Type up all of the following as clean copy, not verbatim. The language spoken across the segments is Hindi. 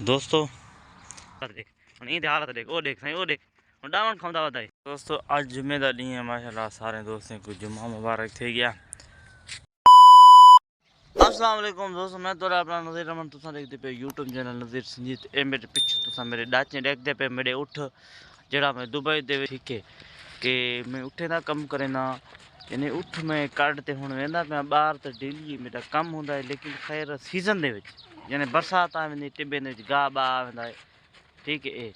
दोस्तों देख ईद हालत देख ओ देख साईं ओ देख डावण खाऊंदा वधाई। दोस्तों आज जुमे का डी है माशाल्लाह सारे दोस्तों को जुम्मा मुबारक थी गया। अस्सलाम वालेकुम दोस्तों, मैं तो अपना नज़ीर रमन तुसा देखते पे यूट्यूब चैनल नज़ीर संजीत। ए मेरे पिछू तुसा मेरे डाचे देखते पे मेरे उठ जड़ा मैं दुबई दे ठीक है कि मैं उठे ना कम करे ना यानी उठ मैं कड़ते हूँ वेंदा पे बाहर तो डेली मेरा कम होंदा है, लेकिन खैर सीजन दे विच यानी बरसात आ वेंदी टिब्बे दे विच गाह बाह आ वेंदा है ठीक है।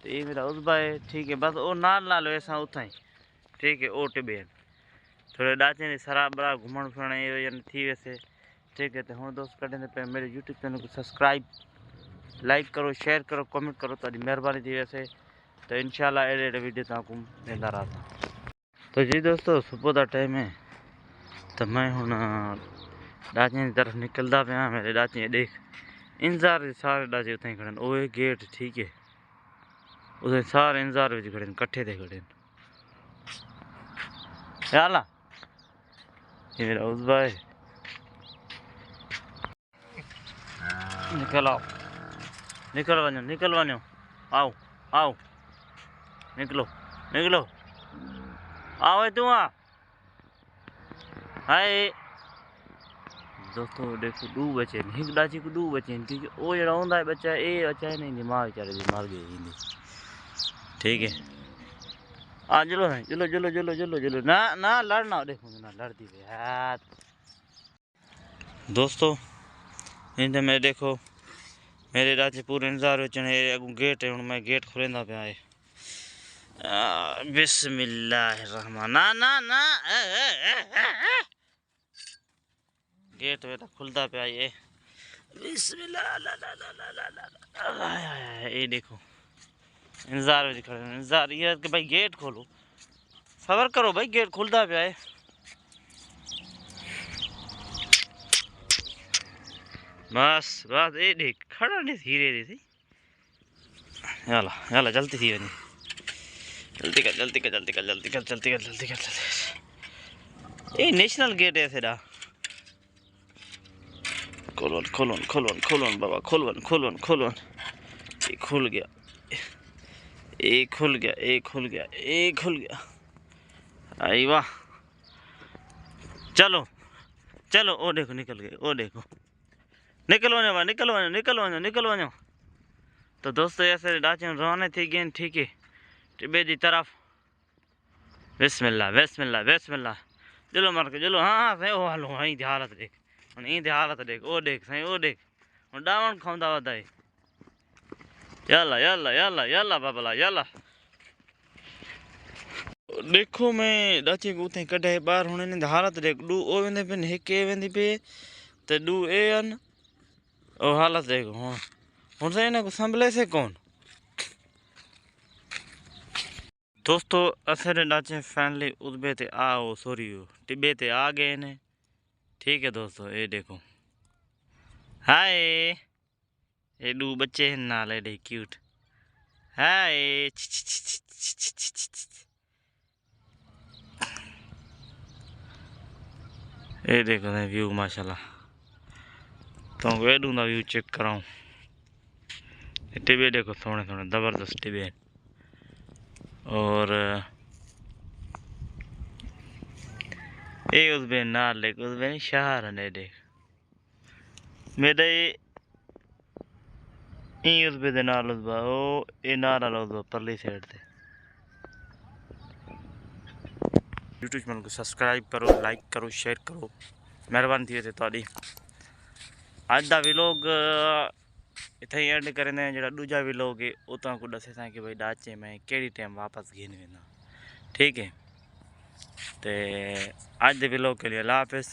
तो ये मेरा उस है ठीक है, बस वो नाल वैसा उथा ही ठीक है। ओ टिब्बे थोड़े डाचे सराब बरा घूमण फिरण यानी थी वैसे ठीक है। तो हूँ दोस्त कटें पे मेरे यूट्यूब चैनल को सब्सक्राइब लाइक करो शेयर करो कमेंट करो, तारी मेहरबानी थी वैसे। तो इंशाल्लाह एडे वीडियो तक देता रहता। तो जी दोस्तों सुबह का टाइम है, तो मैं हूँ डाचे की तरफ निकलता पाया। मेरे डाचे देख इंतजार सारे डाचे उतना ही खड़े वो गेट ठीक है, उसे सारे इंतजार में खड़े कट्ठे थे खड़े याला ये मेरा उस भाई निकल आओ निकल वनो आओ आओ निकलो निकलो आओ तू आ हाय। दोस्तों देखो दू बचे एक डाची को दू बचे क्योंकि वो जरा होंदा बच्चा ये बच्चा है नहीं दिमाग बेचारे दिमाग गई ठीक है। आ चलो चलो चलो चलो चलो चलो ना ना लड़ना देखो ना लड़ती यार। दोस्तों इनते मैं देखो मेरे डाचे पूरे इंतजार चने गेट है, मैं गेट खुलेंदा पे आए बिस्मिल्लाहिर्रहमान ना ना ना गेट वेटा खुलता पे आए बिस्मिल्लाह ला ला ला ला ला ला ये देखो इंतजार में खड़े इंतजार ये कि भाई गेट खोलो सबर करो भाई गेट खुलता पे आए। बस बस ये देख खड़ा नहीं धीरे थी याला याला जल्दी थी वनी जल्दी कर जल्दी कर जल्दी कर जल्दी कर जल्दी कर जल्दी कर जल्दी। ये नेशनल गेट है तेरा खोलन खोलन खोलन खोलन बाबा खोलन खोलन खोलन ये खुल गया ये खुल गया ये खुल गया ये खुल गया आई वाह चलो चलो ओ देखो निकल गए ओ देखो निकल वनो निकल वनो निकल वनो निकल वनो। तो दोस्तों ऐसे डाचे रवाना थी गए ठीक है टिब्बे की तरफ बिस्मिल्लाह बिस्मिल्लाह बिस्मिल्लाह चलो मर के चलो हाँ हाँ सही वो हालो हाँ हालत देख हालत देख ओ देख सही ओ देख डावण खाऊंदा वधाई याला याला याला याला बाबला याला। देखो मैं डाचे को उते कढे बाहर होने ने हालत देख डू ओ वेंदे पे एक ए वेंदी पे ते डू ए अन ओ हालत देख हुन से इन्हें को संभले से कौन। दोस्तों असर डाचे फाइनली उदबे ते आओ सॉरी टिब्बे ते आ गए ने ठीक है। दोस्तों ये देखो हाय ये दो बच्चे हैं नाल है क्यूट हाय ये देखो व्यू माशाल्लाह। तो ये दूंगा व्यू चेक कराऊं टिब्बे देखो सोने सोने जबरदस्त टिब्बे और ये उस बे नाल देख उस बे शहर ने देख मेरे उस बे दे नाल उस बा ओ ये नाल उस बा परली साइड ते। यूट्यूब चैनल को सब्सक्राइब करो लाइक करो शेयर करो मेहरबानी थी वैसे थोड़ी। अज का व्लॉग इतना ही एंड करें जो दूजा व्लॉग है उतना को दसे था कि भाई डाचे में केड़ी टाइम वापस घेन वेंदा ठीक है। तो अज के व्लॉग के लिए अल्लाह हाफिज़।